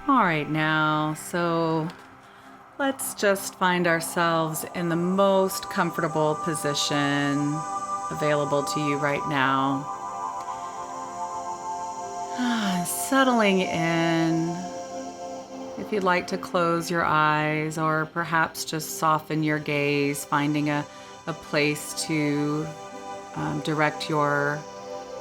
All right, now, so let's just find ourselves in the most comfortable position available to you right now. Settling in. If you'd like to close your eyes or perhaps just soften your gaze, finding a place to direct your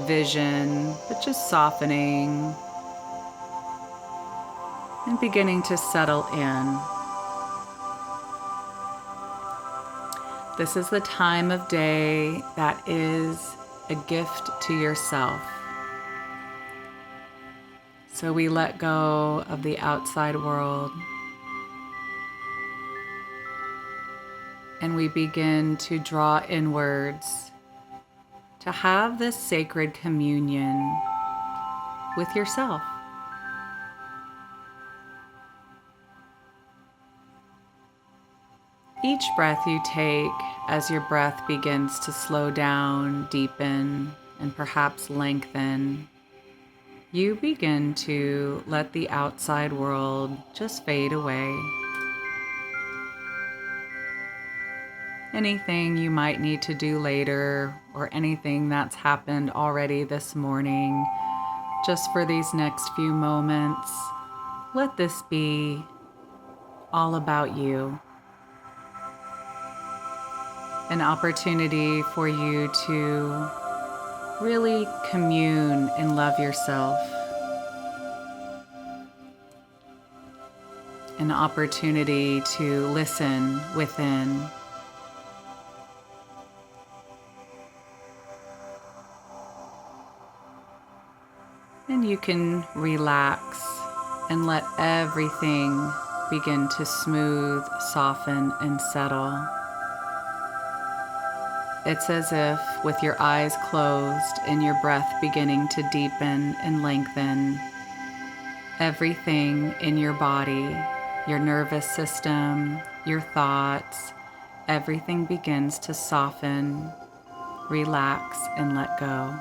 vision, but just softening and beginning to settle in. This is the time of day that is a gift to yourself. So we let go of the outside world and we begin to draw inwards to have this sacred communion with yourself. Each breath you take, as your breath begins to slow down, deepen, and perhaps lengthen, you begin to let the outside world just fade away. Anything you might need to do later, or anything that's happened already this morning, just for these next few moments, let this be all about you. An opportunity for you to really commune and love yourself. An opportunity to listen within. And you can relax and let everything begin to smooth, soften, and settle. It's as if with your eyes closed and your breath beginning to deepen and lengthen, everything in your body, your nervous system, your thoughts, everything begins to soften, relax, and let go.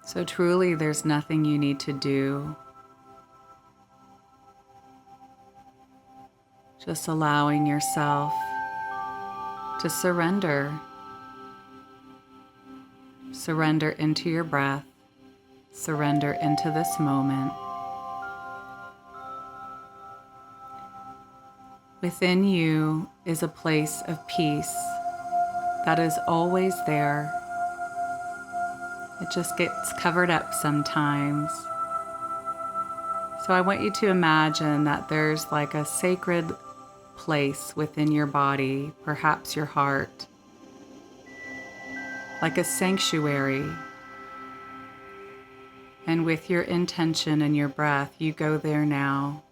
So truly, there's nothing you need to do. Just allowing yourself to surrender. Surrender into your breath. Surrender into this moment. Within you is a place of peace that is always there. It just gets covered up sometimes. So I want you to imagine that there's like a sacred place within your body, perhaps your heart, like a sanctuary. And with your intention and your breath, you go there now.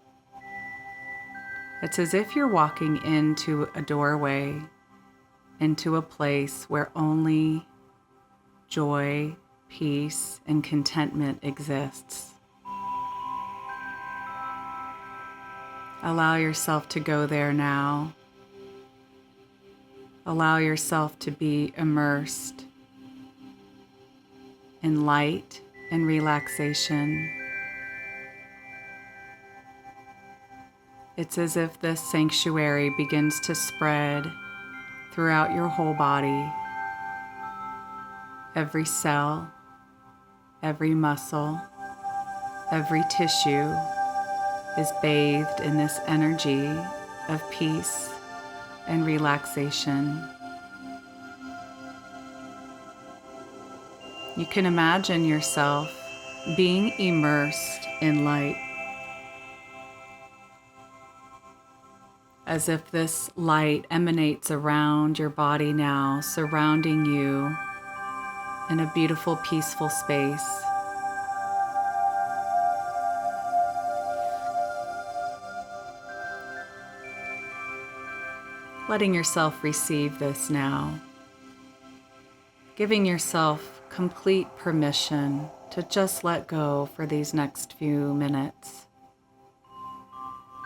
It's as if you're walking into a doorway, into a place where only joy, peace, and contentment exists. Allow yourself to go there now. Allow yourself to be immersed in light and relaxation. It's as if this sanctuary begins to spread throughout your whole body. Every cell, every muscle, every tissue is bathed in this energy of peace and relaxation. You can imagine yourself being immersed in light, as if this light emanates around your body now, surrounding you in a beautiful, peaceful space. Letting yourself receive this now. Giving yourself complete permission to just let go for these next few minutes.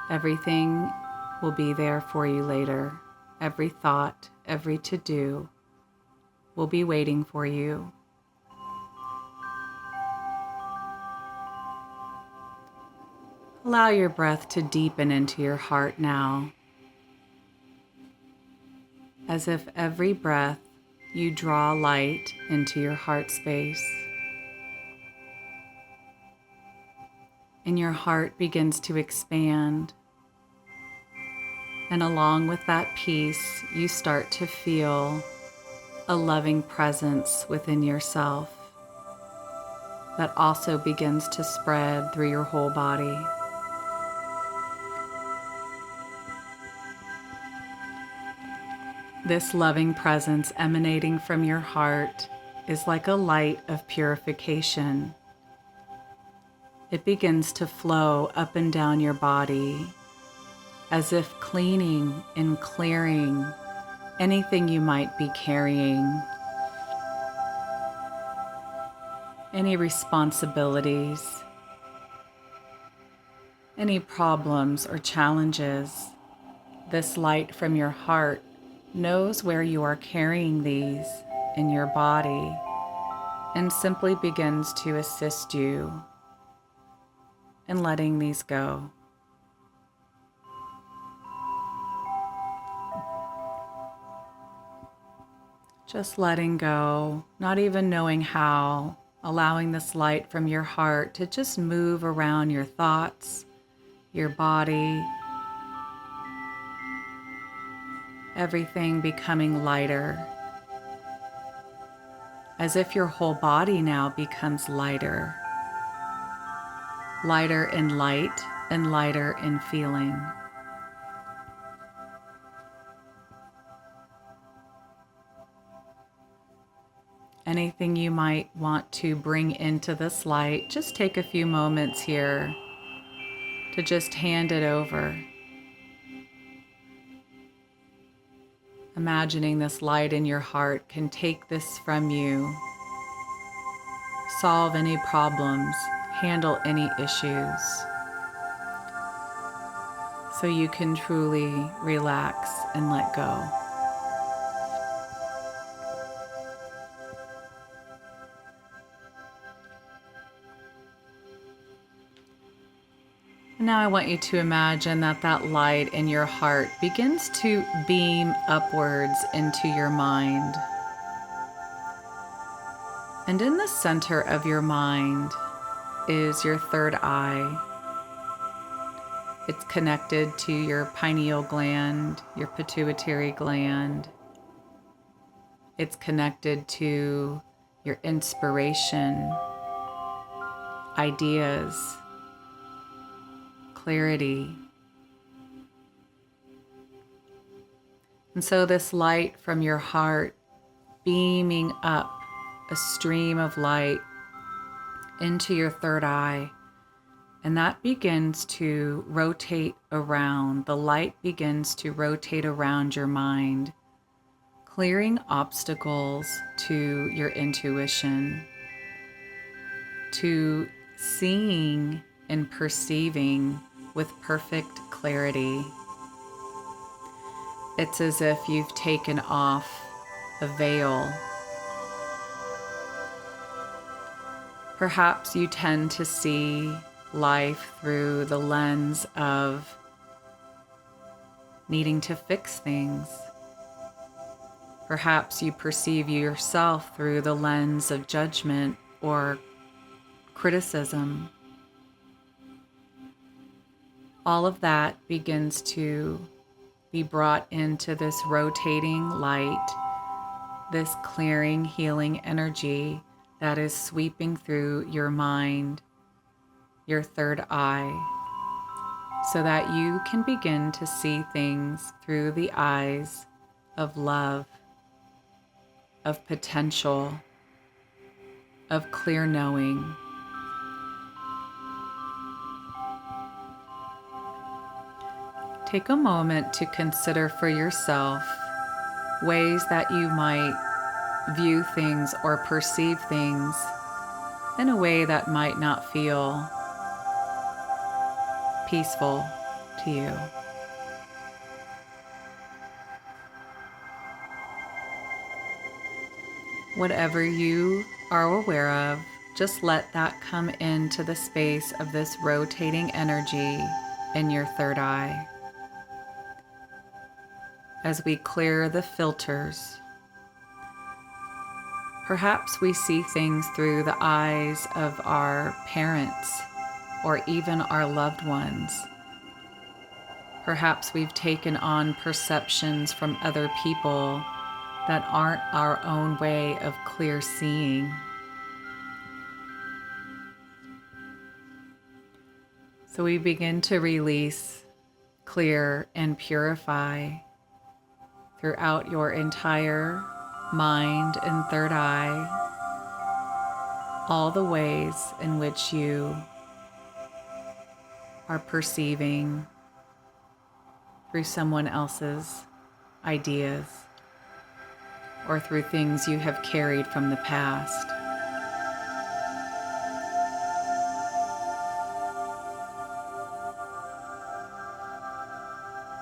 Everything will be there for you later. Every thought, every to-do will be waiting for you. Allow your breath to deepen into your heart now, as if every breath you draw light into your heart space. And your heart begins to expand. And along with that peace, you start to feel a loving presence within yourself that also begins to spread through your whole body. This loving presence emanating from your heart is like a light of purification. It begins to flow up and down your body as if cleaning and clearing anything you might be carrying, any responsibilities, any problems or challenges. This light from your heart knows where you are carrying these in your body and simply begins to assist you in letting these go. Just letting go, not even knowing how, allowing this light from your heart to just move around your thoughts, your body, everything becoming lighter, as if your whole body now becomes lighter, lighter in light and lighter in feeling. Anything you might want to bring into this light, just take a few moments here to just hand it over. Imagining this light in your heart can take this from you, solve any problems, handle any issues, so you can truly relax and let go. Now I want you to imagine that that light in your heart begins to beam upwards into your mind. And in the center of your mind is your third eye. It's connected to your pineal gland, your pituitary gland. It's connected to your inspiration, ideas, clarity. And so this light from your heart beaming up, a stream of light into your third eye, and that begins to rotate around. The light begins to rotate around your mind, clearing obstacles to your intuition, to seeing and perceiving with perfect clarity. It's as if you've taken off a veil. Perhaps you tend to see life through the lens of needing to fix things. Perhaps you perceive yourself through the lens of judgment or criticism. All of that begins to be brought into this rotating light, this clearing, healing energy that is sweeping through your mind, your third eye, so that you can begin to see things through the eyes of love, of potential, of clear knowing. Take a moment to consider for yourself ways that you might view things or perceive things in a way that might not feel peaceful to you. Whatever you are aware of, Just let that come into the space of this rotating energy in your third eye. As we clear the filters, perhaps we see things through the eyes of our parents or even our loved ones. Perhaps we've taken on perceptions from other people that aren't our own way of clear seeing. So we begin to release, clear, and purify throughout your entire mind and third eye all the ways in which you are perceiving through someone else's ideas or through things you have carried from the past.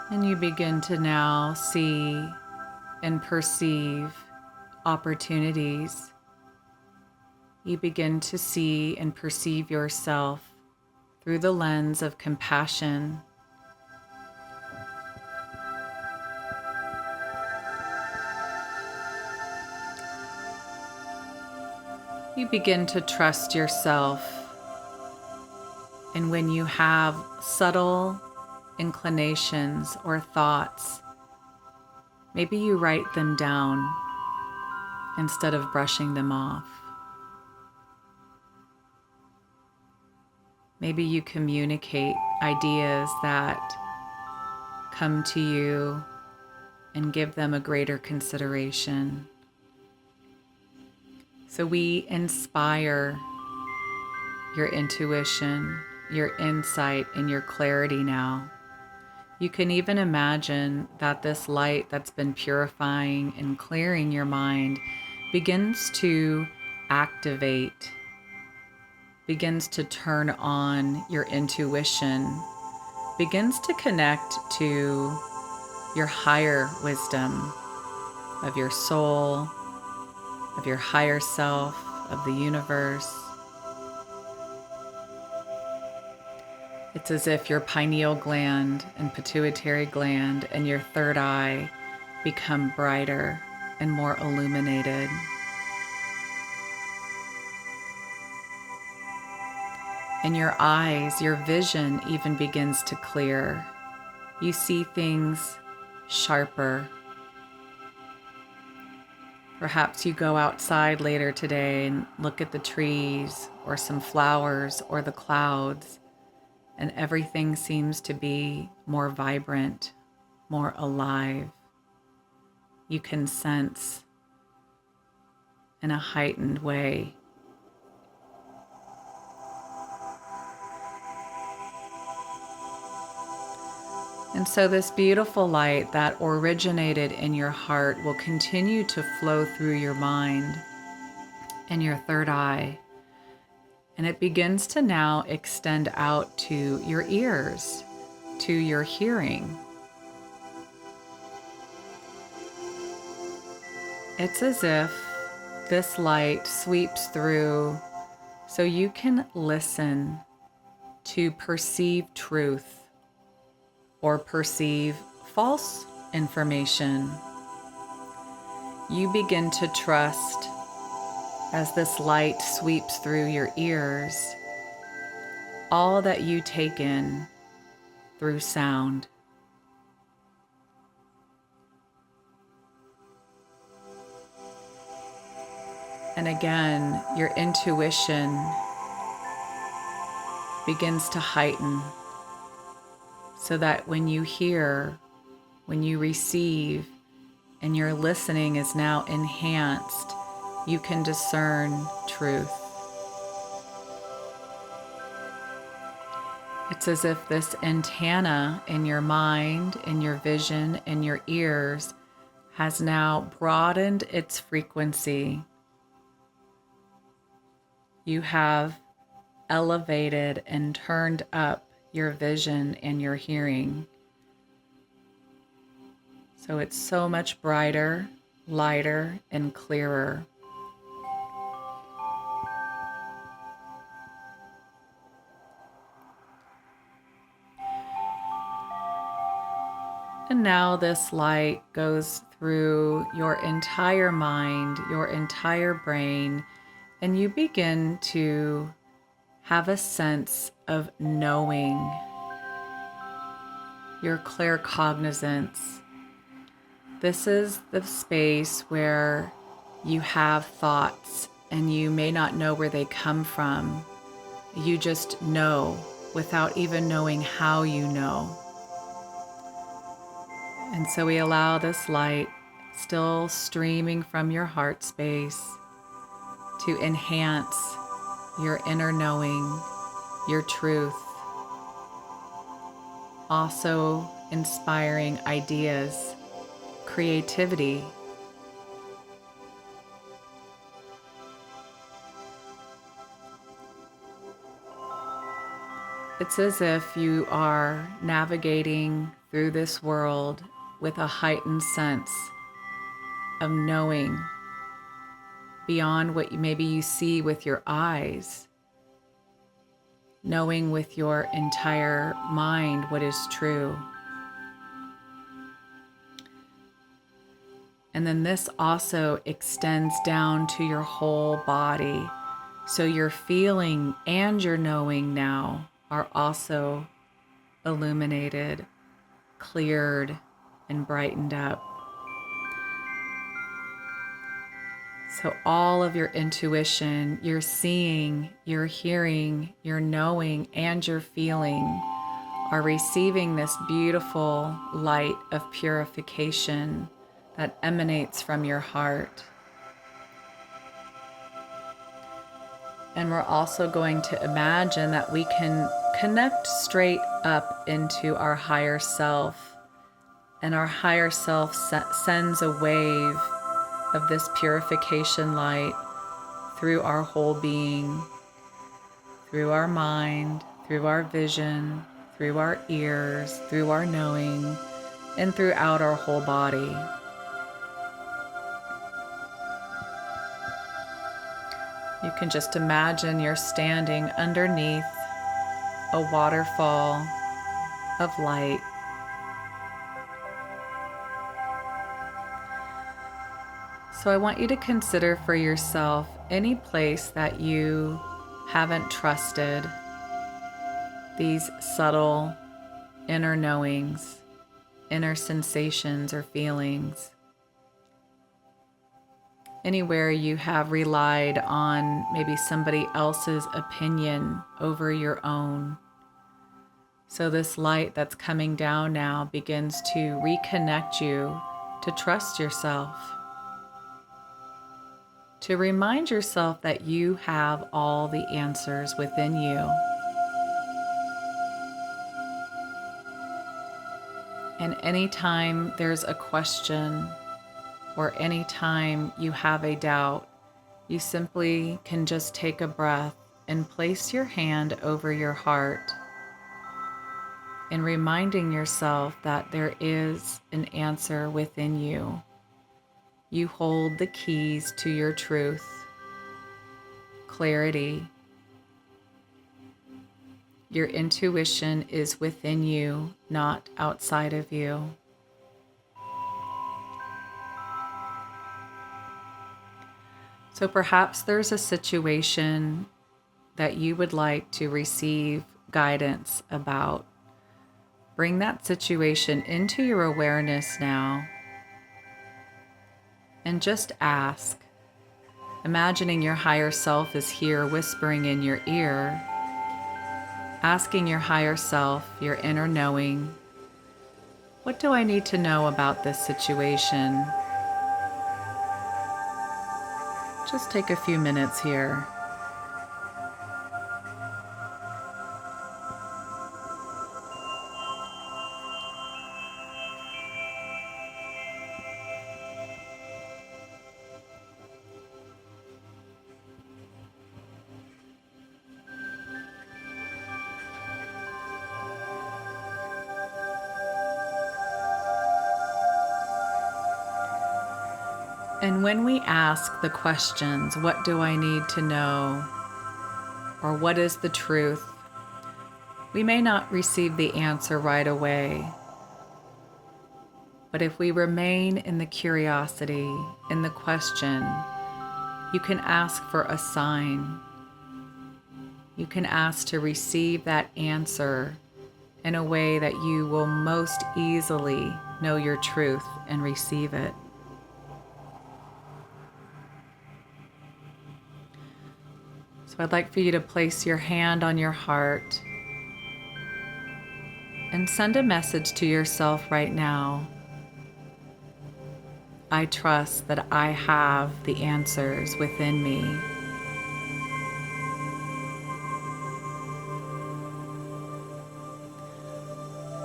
And you begin to now see and perceive opportunities. You begin to see and perceive yourself through the lens of compassion. You begin to trust yourself. And when you have subtle inclinations or thoughts, maybe you write them down instead of brushing them off. Maybe you communicate ideas that come to you and give them a greater consideration. So we inspire your intuition, your insight, and your clarity now. You can even imagine that this light that's been purifying and clearing your mind begins to activate, begins to turn on your intuition, begins to connect to your higher wisdom of your soul, of your higher self, of the universe. It's as if your pineal gland and pituitary gland and your third eye become brighter and more illuminated. And your eyes, your vision even begins to clear. You see things sharper. Perhaps you go outside later today and look at the trees or some flowers or the clouds, and everything seems to be more vibrant, more alive. You can sense in a heightened way. And so this beautiful light that originated in your heart will continue to flow through your mind and your third eye. And it begins to now extend out to your ears, to your hearing. It's as if this light sweeps through so you can listen to perceive truth or perceive false information. You begin to trust as this light sweeps through your ears, all that you take in through sound. And again, your intuition begins to heighten so that when you hear, when you receive, and your listening is now enhanced, you can discern truth. It's as if this antenna in your mind, in your vision, in your ears has now broadened its frequency. You have elevated and turned up your vision and your hearing. So it's so much brighter, lighter, and clearer. And now this light goes through your entire mind, your entire brain, and you begin to have a sense of knowing, your claircognizance. This is the space where you have thoughts and you may not know where they come from. You just know without even knowing how you know. And so we allow this light, still streaming from your heart space, to enhance your inner knowing, your truth, also inspiring ideas, creativity. It's as if you are navigating through this world with a heightened sense of knowing beyond what maybe you see with your eyes, knowing with your entire mind what is true. And then this also extends down to your whole body. So your feeling and your knowing now are also illuminated, cleared, and brightened up. So all of your intuition, your seeing, your hearing, your knowing, and your feeling are receiving this beautiful light of purification that emanates from your heart. And we're also going to imagine that we can connect straight up into our higher self. And our higher self sends a wave of this purification light through our whole being, through our mind, through our vision, through our ears, through our knowing, and throughout our whole body. You can just imagine you're standing underneath a waterfall of light. So I want you to consider for yourself any place that you haven't trusted these subtle inner knowings, inner sensations or feelings. Anywhere you have relied on maybe somebody else's opinion over your own. So this light that's coming down now begins to reconnect you to trust yourself, to remind yourself that you have all the answers within you. And anytime there's a question or anytime you have a doubt, you simply can just take a breath and place your hand over your heart and reminding yourself that there is an answer within you. You hold the keys to your truth, clarity. Your intuition is within you, not outside of you. So perhaps there's a situation that you would like to receive guidance about. Bring that situation into your awareness now and just ask, imagining your higher self is here whispering in your ear, asking your higher self, your inner knowing, what do I need to know about this situation? Just take a few minutes here. And when we ask the questions, what do I need to know? Or what is the truth? We may not receive the answer right away. But if we remain in the curiosity, in the question, you can ask for a sign. You can ask to receive that answer in a way that you will most easily know your truth and receive it. So I'd like for you to place your hand on your heart and send a message to yourself right now. I trust that I have the answers within me.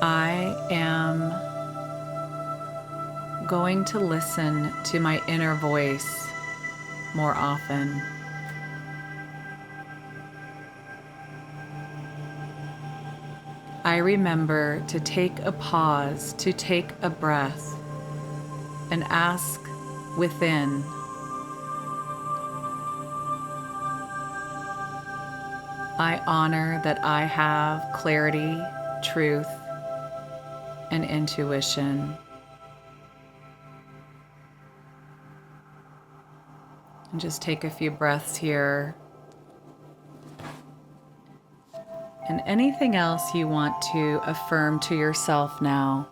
I am going to listen to my inner voice more often. I remember to take a pause, to take a breath, and ask within, I honor that I have clarity, truth, and intuition. And just take a few breaths here. And anything else you want to affirm to yourself now.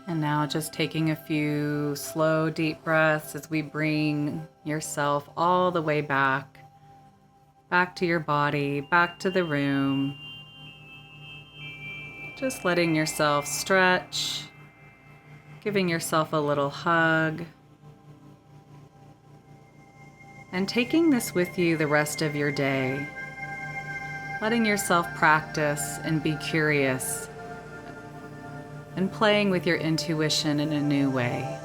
And now just taking a few slow, deep breaths as we bring yourself all the way back to your body, back to the room. Just letting yourself stretch, giving yourself a little hug, and taking this with you the rest of your day. Letting yourself practice and be curious and playing with your intuition in a new way.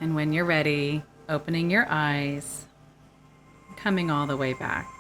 And when you're ready, opening your eyes, coming all the way back.